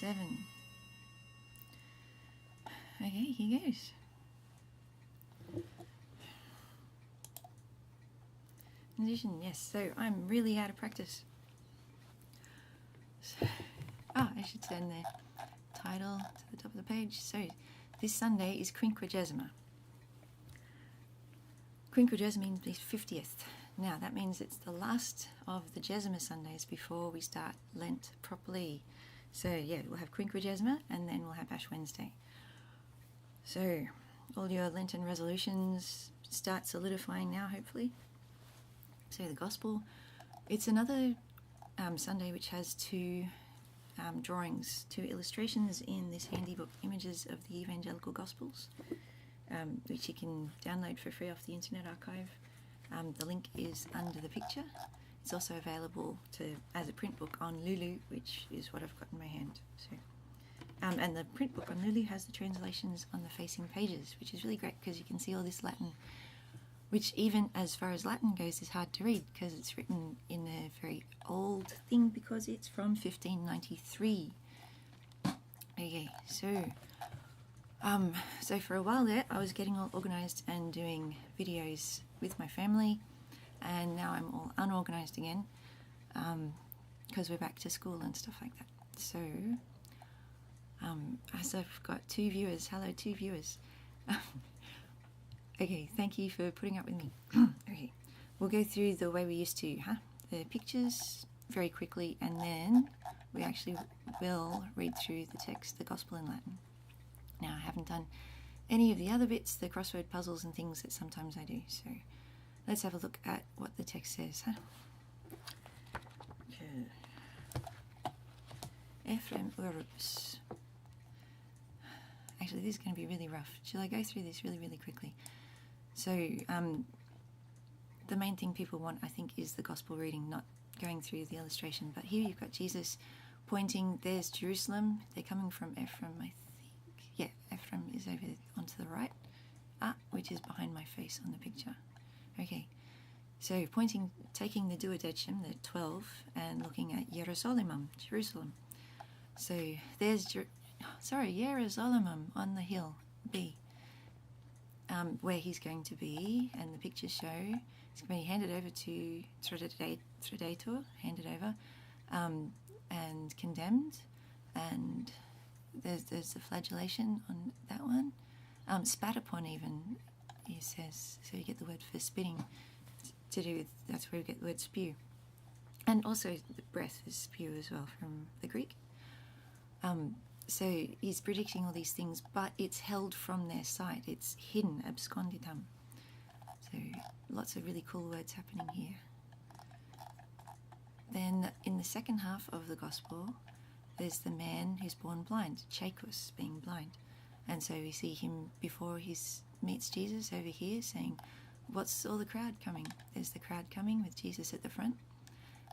7. Okay, here goes. Musician, yes, so I'm really out of practice. So, I should send the title to the top of the page. So this Sunday is Quinquagesima. Quinquagesima means the 50th. Now that means it's the last of the Gesima Sundays before we start Lent properly. So yeah, we'll have Quinquagesima and then we'll have Ash Wednesday. So all your Lenten resolutions start solidifying now, hopefully. So the Gospel, it's another Sunday which has two drawings, two illustrations in this handy book, Images of the Evangelical Gospels, which you can download for free off the Internet Archive. The link is under the picture. It's also available as a print book on Lulu, which is what I've got in my hand. So, and the print book on Lulu has the translations on the facing pages, which is really great because you can see all this Latin, which even as far as Latin goes is hard to read because it's written in a very old thing because it's from 1593. Okay, so for a while there I was getting all organised and doing videos with my family, and now I'm all unorganised again because we're back to school and stuff like that. So as I've got 2 viewers, hello 2 viewers. Okay, thank you for putting up with me. Okay, we'll go through the way we used to, the pictures very quickly, and then we actually will read through the text, the Gospel in Latin. Now, I haven't done any of the other bits, the crossword puzzles and things that sometimes I do, so let's have a look at what the text says. Ephraim Urbs. Actually, this is going to be really rough. Shall I go through this really, really quickly? So, the main thing people want, I think, is the Gospel reading, not going through the illustration. But here you've got Jesus pointing, there's Jerusalem, they're coming from Ephraim, I think. Yeah, Ephraim is over onto the right, which is behind my face on the picture. Okay, so pointing, taking the duódecim, the 12, and looking at Jerosólymam, Jerusalem. So there's, Jerosólymam on the hill, B, where he's going to be, and the pictures show he's going to be handed over to tradétur, handed over, and condemned, and there's the flagellation on that one, spat upon even, he says, so you get the word for spitting, to do with, that's where we get the word spew, and also the breath is spew as well from the Greek. So he's predicting all these things, but it's held from their sight, it's hidden, absconditam. So lots of really cool words happening here. Then in the second half of the Gospel, there's the man who's born blind, Chaikus, being blind. And so we see him before he meets Jesus over here saying, what's all the crowd coming? There's the crowd coming with Jesus at the front.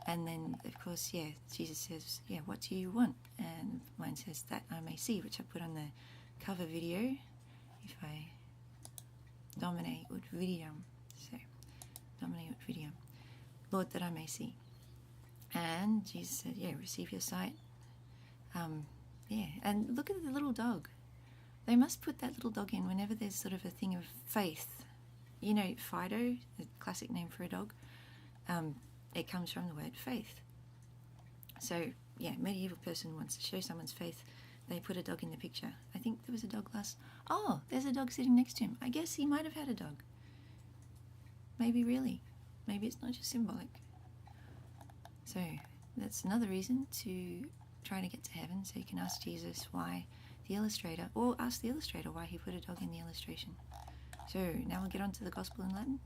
And then, of course, yeah, Jesus says, yeah, what do you want? And mine says, that I may see, which I put on the cover video. If I dominate ut videum, so dominate ut videum, Lord, that I may see. And Jesus said, yeah, receive your sight. Yeah, and look at the little dog. They must put that little dog in whenever there's sort of a thing of faith. You know, Fido, the classic name for a dog, it comes from the word faith. So, yeah, medieval person wants to show someone's faith, they put a dog in the picture. I think there was a dog oh, there's a dog sitting next to him. I guess he might have had a dog. Maybe really. Maybe it's not just symbolic. So, that's another reason to try to get to heaven, so you can ask Jesus why the illustrator, or ask the illustrator why he put a dog in the illustration. So now we'll get on to the Gospel in Latin.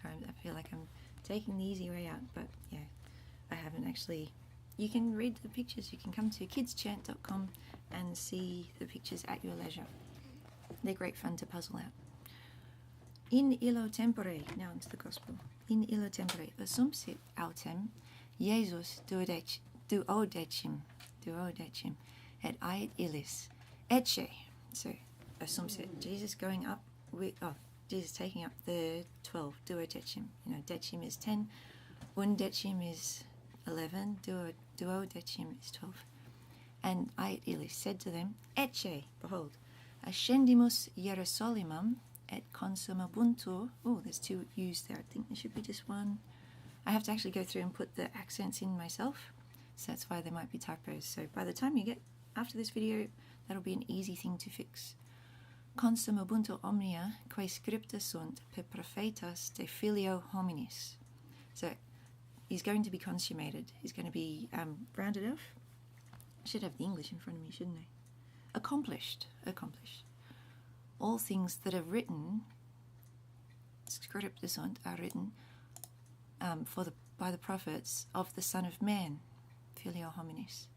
Sorry, I feel like I'm taking the easy way out, but yeah, I haven't actually. You can read the pictures, you can come to kidschant.com and see the pictures at your leisure. They're great fun to puzzle out. In illo témpore, now into the Gospel. In illo témpore, Assúmpsit autem, Jesus duódecim, et ait illis, Ecce. So, Assúmpsit, Jesus going up with, Jesus taking up the 12, duódecim. You know, decim is 10, undecim is 11, duódecim is 12. And I, illis, said to them, Ecce, behold, ascéndimus Jerosólymam et consummabuúntur. Oh, there's two U's there. I think there should be just one. I have to actually go through and put the accents in myself, so that's why there might be typos. So by the time you get after this video, that'll be an easy thing to fix. Consummabuúntur omnia quae scripta sunt per prophétas de Fílio hóminis. So he's going to be consummated. He's going to be rounded off. I should have the English in front of me, shouldn't I? Accomplished. All things that are written, scripta sunt, are written by the prophets of the Son of Man, Fílio hóminis.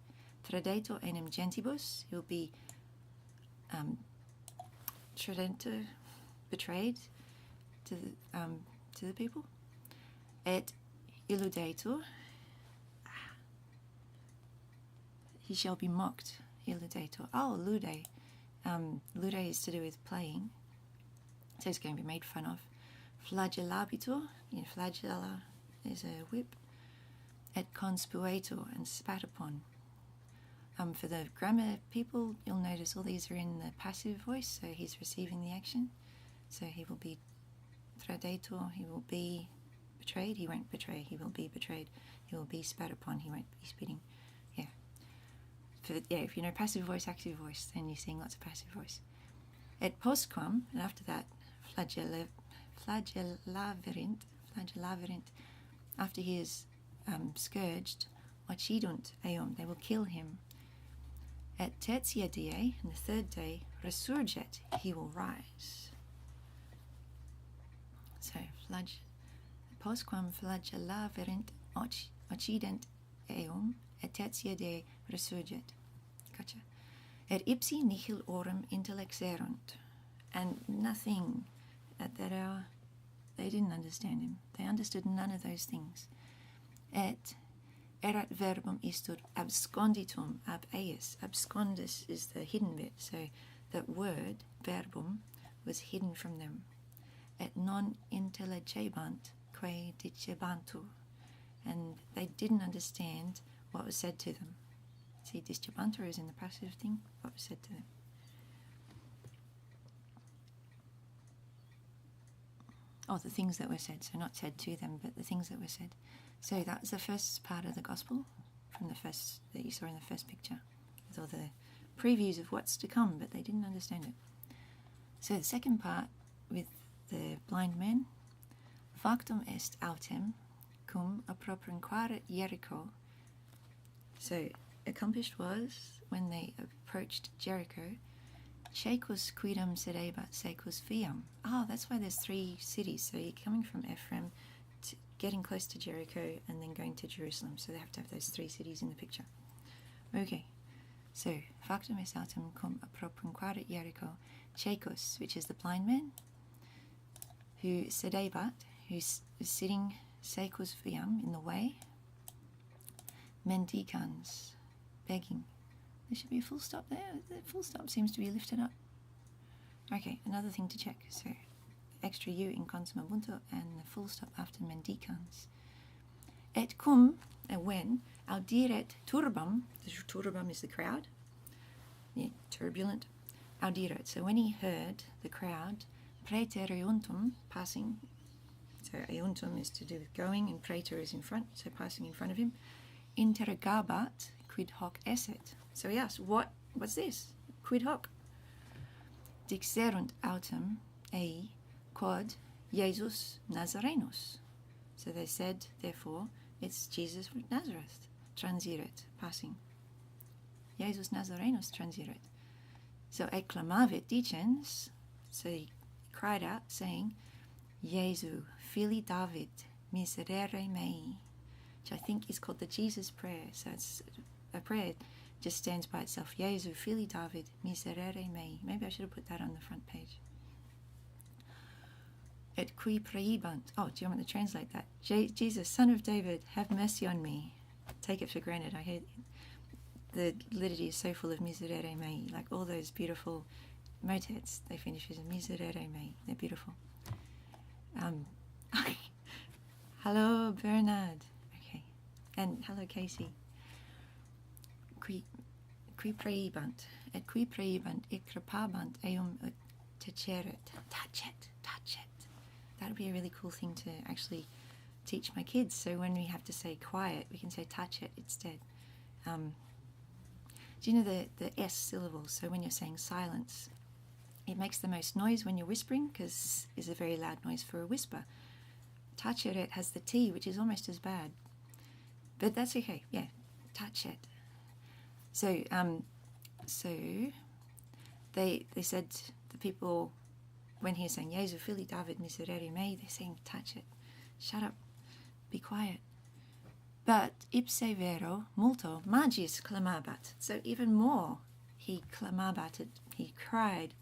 Tradétur enim géntibus, he'll be tradétur, betrayed to the people. Et illudétur, he shall be mocked. Illudétur. Oh, lude. Lude is to do with playing. So he's going to be made fun of. Flagellábitur, flagella is a whip. Et conspuétur, and spat upon. For the grammar people, you'll notice all these are in the passive voice, so he's receiving the action. So he will be tradétur, he will be betrayed, he won't betray, he will be betrayed, he will be spat upon, he won't be spitting. If you know passive voice, active voice, then you're seeing lots of passive voice. Et postquam, and after that, flagelláverint, after he is scourged, occídent, they will kill him. Et tértia die, and the third day, resúrget, he will rise. So, postquam flagelláverint, occídent, et tértia die, resúrget. Gotcha. Et ipsi nihil autem intellexerunt. And nothing at that hour, they didn't understand him. They understood none of those things. Et erat verbum istur absconditum ab eius. Abscondus is the hidden bit, so that word, verbum, was hidden from them. Et non intelligebant quae dicebantur. And they didn't understand what was said to them. See, dicebantur is in the passive thing, what was said to them. Oh, the things that were said, so not said to them, but the things that were said. So that was the first part of the gospel, from the first, that you saw in the first picture, with all the previews of what's to come, but they didn't understand it. So the second part, with the blind man, factum est autem, cum appropriquaret Jericho. So accomplished was, when they approached Jericho, Checus quidam sedebat secus viam. That's why there's 3 cities. So you're coming from Ephraim, getting close to Jericho, and then going to Jerusalem. So they have to have those 3 cities in the picture. Okay, so factum est autem cum appropriquaret Jericho, Checus, which is the blind man, who sedebat, who's sitting secus viam, in the way, mendicans, begging. There should be a full stop there. The full stop seems to be lifted up. Okay, another thing to check. So, extra U in consummabuúntur and the full stop after mendicans. Et cum, and when, audiret turbam, the turbam is the crowd, turbulent, audiret. So when he heard the crowd, praeter euntum, passing, so euntum is to do with going, and praeter is in front, so passing in front of him, interrogabat, quid hoc esset. So he asked, what's this? Quid hoc? Dixerunt autem ei quod Jesus Nazarénus. So they said, therefore, it's Jesus from Nazareth, transiret, passing. Jesus Nazarénus transiret. So exclamavit dicens, so he cried out, saying, Jesu, Fili David, miserere mei, which I think is called the Jesus prayer. So it's a prayer, just stands by itself. Jesu, Fili David, miserere mei. Maybe I should have put that on the front page. Et qui praebant. Oh, do you want me to translate that? Jesus, Son of David, have mercy on me. Take it for granted. I hear the liturgy is so full of miserere mei. Like all those beautiful motets, they finish with miserere mei. They're beautiful. Hello, Bernard. Okay. And hello, Casey. qui praebant, et qui praebant, icrepabant eum ut taceret. Touch it, touch it. That would be a really cool thing to actually teach my kids. So when we have to say quiet, we can say touch it instead. Do you know the S syllables? So when you're saying silence, it makes the most noise when you're whispering, because it's a very loud noise for a whisper. Taceret has the T, which is almost as bad. But that's okay, yeah, touch it. So they said, the people, when he was saying, Jesus, Fili David, miserere mei, they're saying, touch it, shut up, be quiet. But ipse vero multo magis clamabat. So even more, he clamabated, he cried,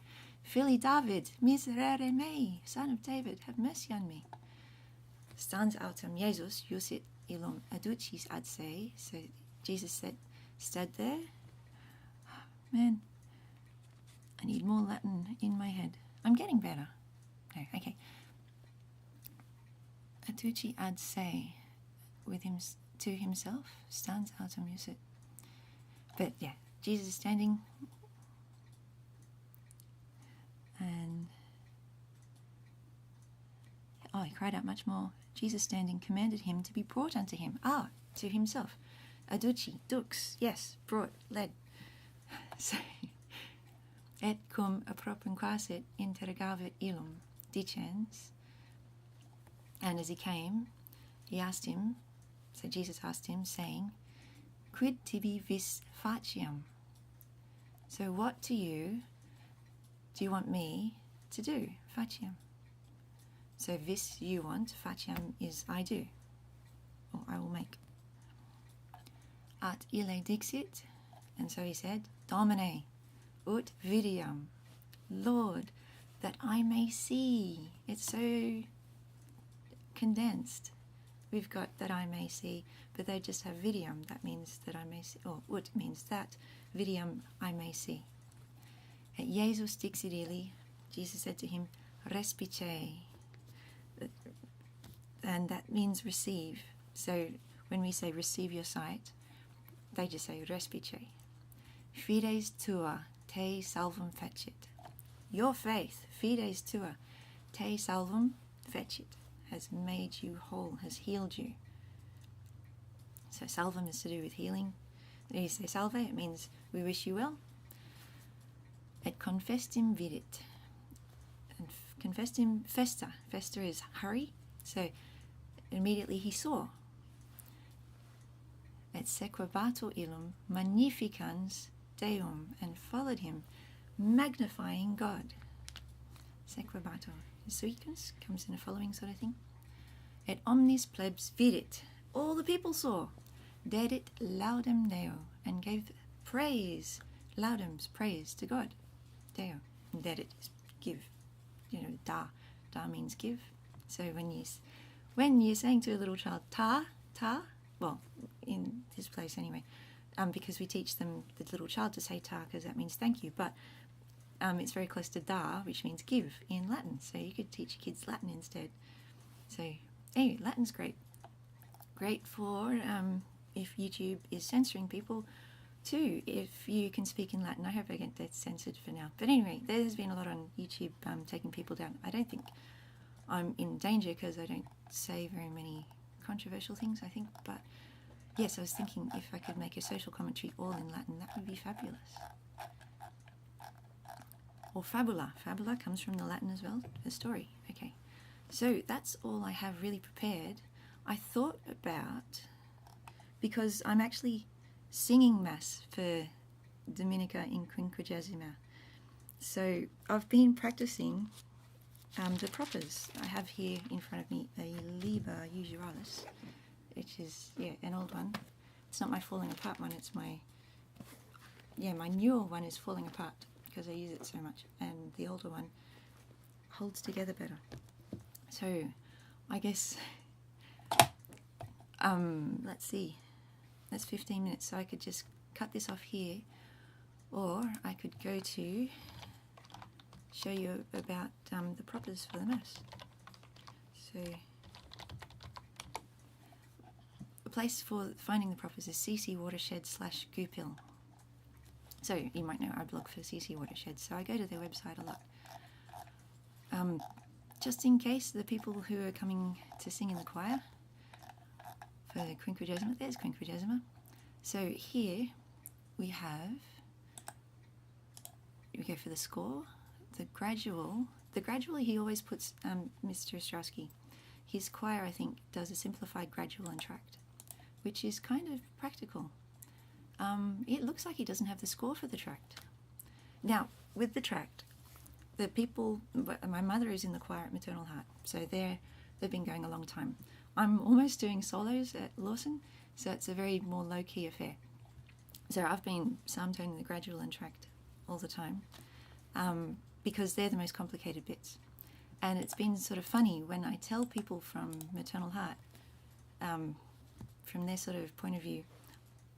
Fili David, miserere mei, son of David, have mercy on me. Stans autem Jesus usit illum aducis ad se. So Jesus stood there. Oh, man, I need more Latin in my head. I'm getting better. No, okay. Aduci ad se, with him to himself, stans autem usit. But yeah, Jesus is standing, and he cried out much more. Jesus standing commanded him to be brought unto him. To himself. Aduci, dux, yes, brought, led. So, et cum appropinquasit interrogavit illum, dicens. And as he came, he asked him, so Jesus asked him, saying, Quid tibi vis faciam? So what do you want me to do? Faciam. So vis you want, faciam is I do, or I will make. At ille dixit, and so he said, Domine, ut videam, Lord, that I may see. It's so condensed. We've got that I may see, but they just have videam, that means that I may see, or ut means that, videam I may see. Et Jesus dixit illi, Jesus said to him, respice, and that means receive. So when we say receive your sight, they just say respice. Fides tua te salvum fecit. Your faith, fides tua te salvum fecit, has made you whole, has healed you. So salvum is to do with healing. When you say salve, it means we wish you well. Et confestim vidit. And confestim festa. Festa is hurry. So immediately he saw. Et sequebatur illum magnificans Deum, and followed him, magnifying God. Sequebatur. Sequence comes in a following sort of thing. Et omnis plebs vidit. All the people saw. Dedit laudem Deo, and gave praise. Laudems, praise to God. Deo. And dedit is give. You know, da. Da means give. So when you're saying to a little child, ta, well, in this place anyway, because we teach them, the little child, to say ta, because that means thank you, but it's very close to da, which means give in Latin, so you could teach your kids Latin instead. So anyway, Latin's great. Great for if YouTube is censoring people, too, if you can speak in Latin. I hope I get that censored for now. But anyway, there's been a lot on YouTube taking people down. I don't think I'm in danger because I don't say very many controversial things, I think, but yes, I was thinking if I could make a social commentary all in Latin, that would be fabulous. Or fabula. Fabula comes from the Latin as well, a story. Okay, so that's all I have really prepared. I thought about, because I'm actually singing Mass for Dominica in Quinquagesima, so I've been practicing the propers. I have here in front of me a Liber Usualis, which is, an old one. It's not my falling apart one, it's my newer one is falling apart because I use it so much, and the older one holds together better. So I guess, let's see, that's 15 minutes, so I could just cut this off here, or I could go to show you about the propers for the Mass. So the place for finding the propers is CC Watershed /Goupil. So you might know I blog for CC Watershed, so I go to their website a lot. Just in case the people who are coming to sing in the choir for Quinquagesima, there's Quinquagesima. So here we go for the score, the gradual he always puts, Mr. Ostrowski, his choir I think does a simplified gradual entr'acte, which is kind of practical. It looks like he doesn't have the score for the tract. Now, with the tract, the people, my mother is in the choir at Maternal Heart, so they've been going a long time. I'm almost doing solos at Lawson, so it's a very more low-key affair. So I've been psalm-toning the gradual entr'acte all the time, because they're the most complicated bits. And it's been sort of funny when I tell people from Maternal Heart, from their sort of point of view,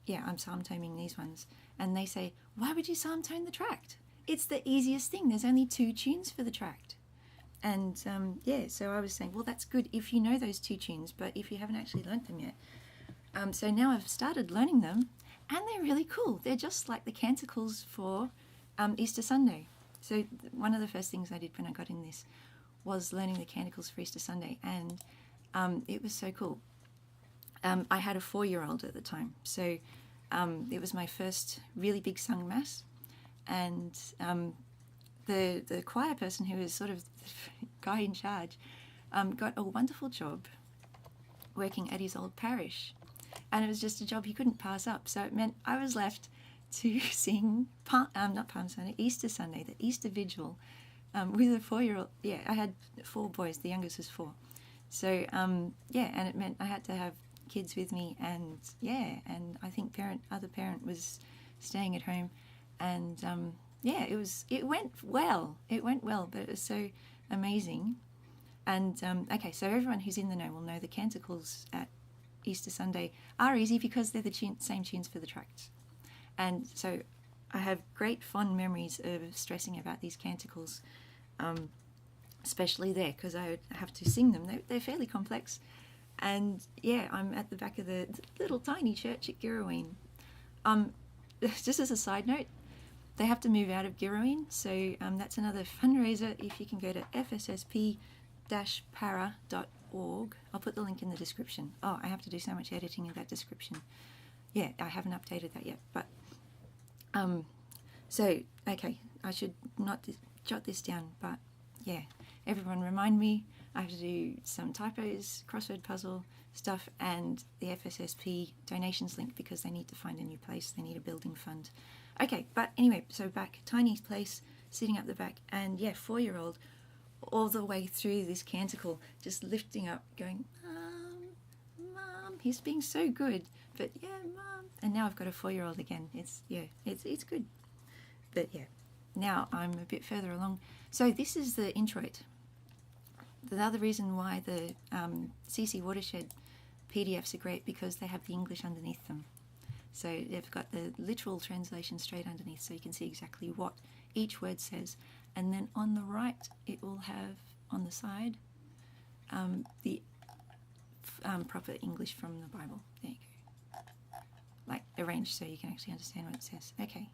yeah, I'm psalm-toning these ones, and they say, why would you psalm-tone the tract? It's the easiest thing. There's only 2 tunes for the tract. And yeah, so I was saying, well, that's good if you know those 2 tunes, but if you haven't actually learnt them yet. So now I've started learning them, and they're really cool. They're just like the canticles for Easter Sunday. So one of the first things I did when I got in this was learning the canticles for Easter Sunday, and it was so cool. I had a 4-year-old at the time, so it was my first really big sung mass, and the choir person, who was sort of the guy in charge, got a wonderful job working at his old parish, and it was just a job he couldn't pass up, so it meant I was left to sing not Palm Sunday, Easter Sunday, the Easter Vigil, with a 4-year-old. Yeah, I had 4 boys, the youngest was 4, so yeah, and it meant I had to have kids with me, and yeah, and I think other parent was staying at home, and yeah, it went well, but it was so amazing. And okay, so everyone who's in the know will know the canticles at Easter Sunday are easy because they're the same tunes for the tracts, and so I have great fond memories of stressing about these canticles, especially there, because I would have to sing them. They're fairly complex. And yeah, I'm at the back of the little tiny church at Girraween. Just as a side note, they have to move out of Girraween, so that's another fundraiser. If you can go to fssp-para.org, I'll put the link in the description. Oh, I have to do so much editing in that description. Yeah, I haven't updated that yet, but so okay, I should not jot this down, but yeah, everyone remind me. I have to do some typos, crossword puzzle stuff, and the FSSP donations link, because they need to find a new place. They need a building fund. Okay, but anyway, so back, tiny place, sitting up the back, and yeah, 4-year-old, all the way through this canticle, just lifting up, going, Mom, he's being so good, but yeah, Mom. And now I've got a 4-year-old again. It's good. But yeah, now I'm a bit further along. So this is the introit. The other reason why the CC Watershed PDFs are great, because they have the English underneath them. So they've got the literal translation straight underneath, so you can see exactly what each word says. And then on the right, it will have on the side the proper English from the Bible. There you go. Like arranged so you can actually understand what it says. Okay,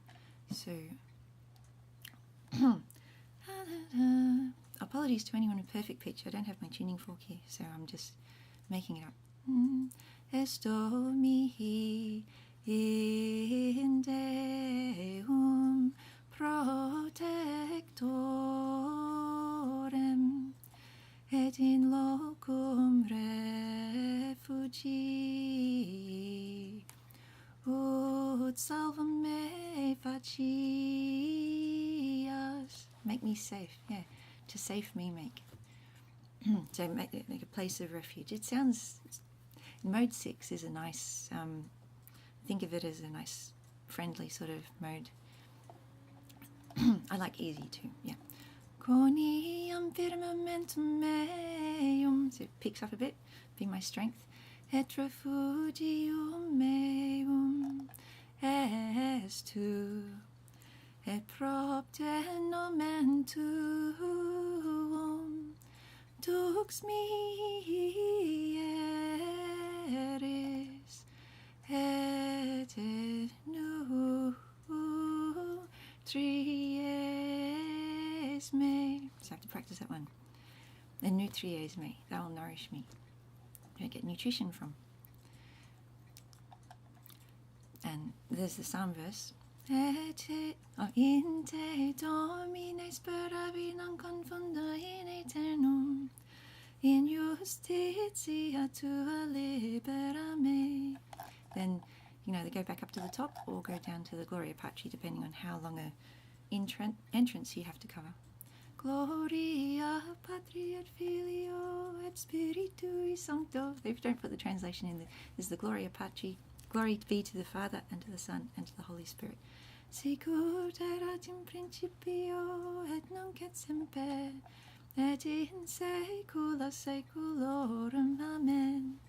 so apologies to anyone with perfect pitch. I don't have my tuning fork here, so I'm just making it up. Esto mihi in Deum protectorem et in locum refugii ut salva me facias. Make me safe, yeah. To safe me make. So make a place of refuge. It sounds, mode 6 is a nice, think of it as a nice friendly sort of mode. I like easy too, yeah. Coniam firmamentum meum, so it picks up a bit, be my strength. Et refugium meum estu, et propter nomen tuum, dux mi eris, et nunc nutries me. So I have to practice that one. The nutries me, that will nourish me. I get nutrition from. And there's the psalm verse. Ecce, in te domine speravi non confunda in eternum, in justitia tua libera me. Then, they go back up to the top or go down to the Gloria Patri, depending on how long a entrance you have to cover. Gloria Patri et Filio et Spiritui Sancto. They don't put the translation in there. There's the Gloria Patri. Glory be to the Father, and to the Son, and to the Holy Spirit. Sicut erat in principio, et nunc et semper, et in saecula saeculorum. Amen.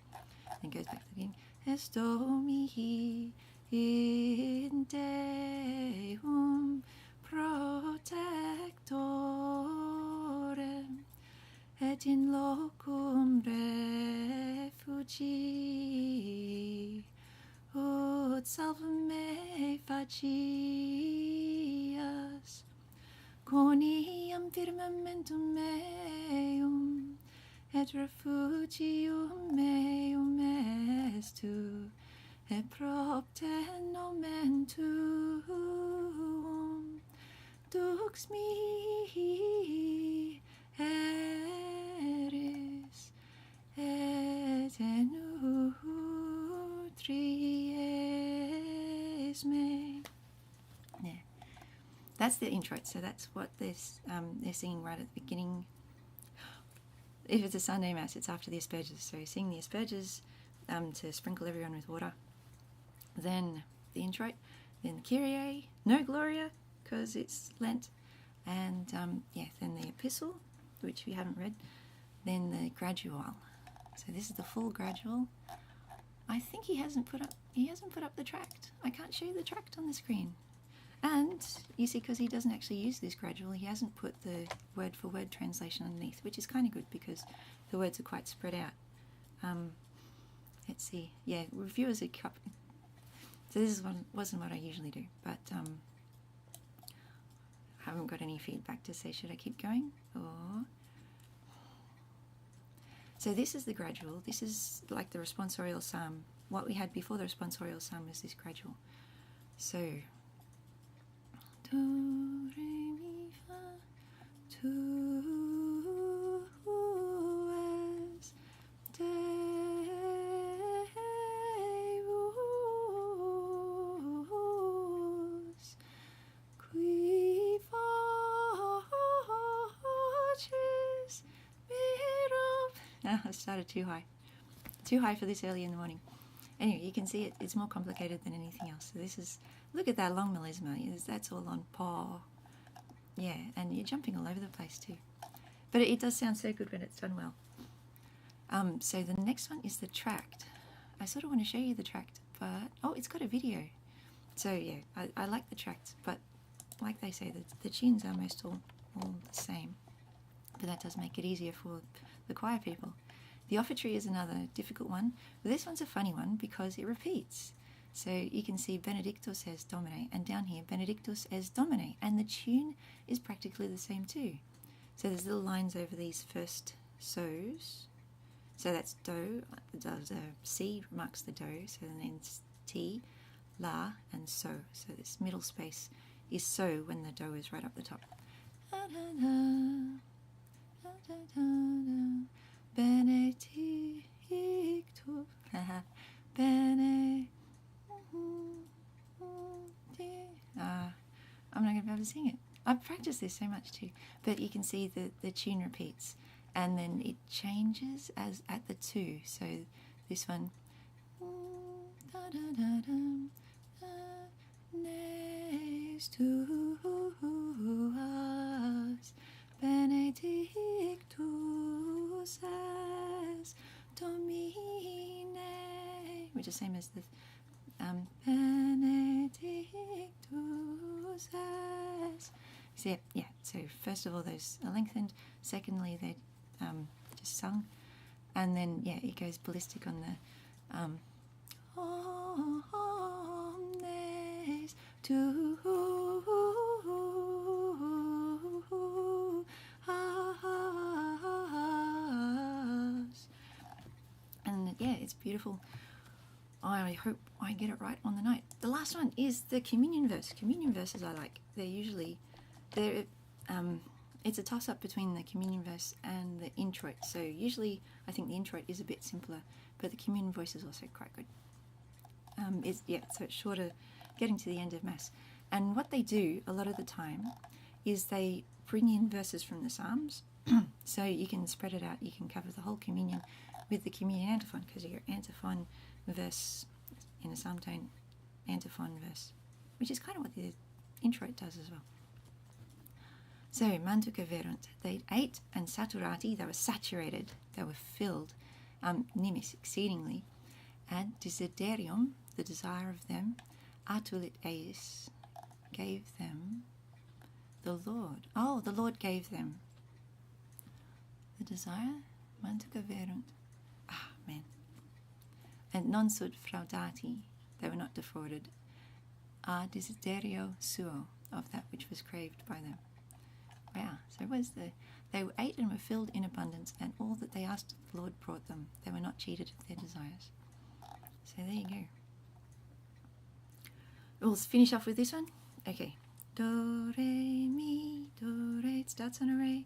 Then goes back to the beginning. Est Domini in Deum protectorem, et in locum refugi, ut salva me facias, coniam firmamentum meum, et refugium meum estu, et propter nomen tuum, dux mihi eris, et nutries me. Yeah, that's the intro. So that's what they're singing right at the beginning. If it's a Sunday Mass, it's after the asperges. So you sing the asperges to sprinkle everyone with water. Then the intro, then the Kyrie, no Gloria, because it's Lent, and then the epistle, which we haven't read, then the gradual. So this is the full gradual. I think he hasn't put up the tract. I can't show you the tract on the screen. And you see, because he doesn't actually use this gradual, he hasn't put the word for word translation underneath, which is kind of good because the words are quite spread out. Let's see. Yeah, reviewers are so this wasn't what I usually do, but I haven't got any feedback to say should I keep going or. So this is the gradual. This is like the responsorial psalm. What we had before the responsorial psalm is this gradual. So do, re, mi, fa, tu, es, Deus, qui facis mirum. I started too high for this early in the morning. Anyway, you can see it's more complicated than anything else. So this is, look at that long melisma. That's all on paw. Yeah, and you're jumping all over the place too. But it does sound so good when it's done well. So the next one is the tract. I sort of want to show you the tract, but it's got a video. So yeah, I like the tract, but like they say, the tunes are almost all the same. But that does make it easier for the choir people. The offertory is another difficult one, but this one's a funny one because it repeats. So you can see Benedictus es Domine, and down here Benedictus es Domine, and the tune is practically the same too. So there's little lines over these first so's. So that's do, the C marks the do, so then it's T, La, and so. So this middle space is so when the do is right up the top. Benedictus, I'm not going to be able to sing it. I've practiced this so much too. But you can see the tune repeats, and then it changes as at the two. So this one, nes tuas benedictus es Domine, which is the same as the benedictus es. So yeah, so first of all those are lengthened, secondly they're just sung, and then yeah, it goes ballistic on the omnes tuas beautiful. I hope I get it right on the night. The last one is the communion verse. Communion verses I like. It's a toss-up between the communion verse and the introit. So usually I think the introit is a bit simpler, but the communion voice is also quite good. So it's shorter, getting to the end of Mass. And what they do a lot of the time is they bring in verses from the Psalms, so you can spread it out. You can cover the whole communion with the communion antiphon, because you get antiphon verse in a psalm tone, antiphon verse, which is kind of what the introit does as well. So, manducaverunt, they ate, and saturati, they were saturated, they were filled, nimis, exceedingly, and desiderium, the desire of them, atulit eis, gave them the Lord. Oh, the Lord gave them the desire, manducaverunt. Ah, man. And non sunt fraudati, they were not defrauded, a desiderio suo, of that which was craved by them. Wow, so they ate and were filled in abundance, and all that they asked the Lord brought them. They were not cheated of their desires. So there you go. We'll finish off with this one. Okay. Do, re, mi, do, re. It starts on a re.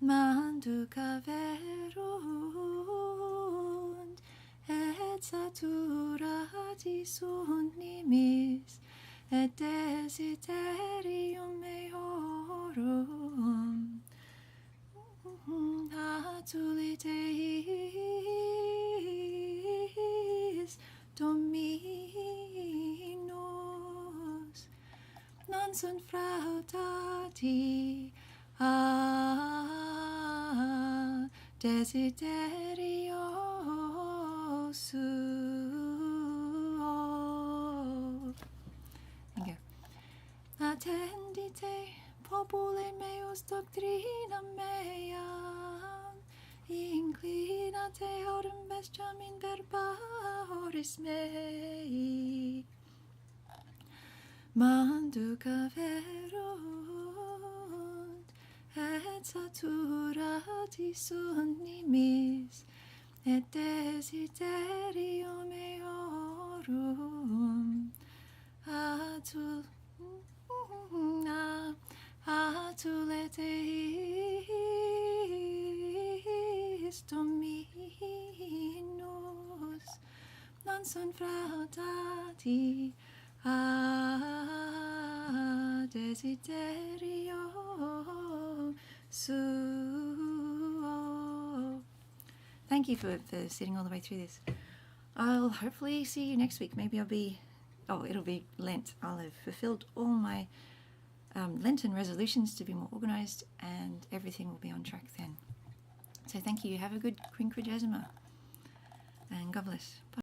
Manducaverunt, et saturati sunt nimis, et desiderium meorum, atulit eis Dominus, non sunt fraudati, a desiderio suo. There you go. Attendite popule meus doctrina mea, inclinate autem bestiam in verba oris mei, manducaverunt, et saturati sunt nimis, et desiderio meorum, atulet eis Dominus, non sunt fraudati, a desiderio suo. Thank you for sitting all the way through this. I'll hopefully see you next week. Maybe it'll be Lent. I'll have fulfilled all my Lenten resolutions to be more organized, and everything will be on track then. So thank you. Have a good Quinquagesima, and God bless. Bye.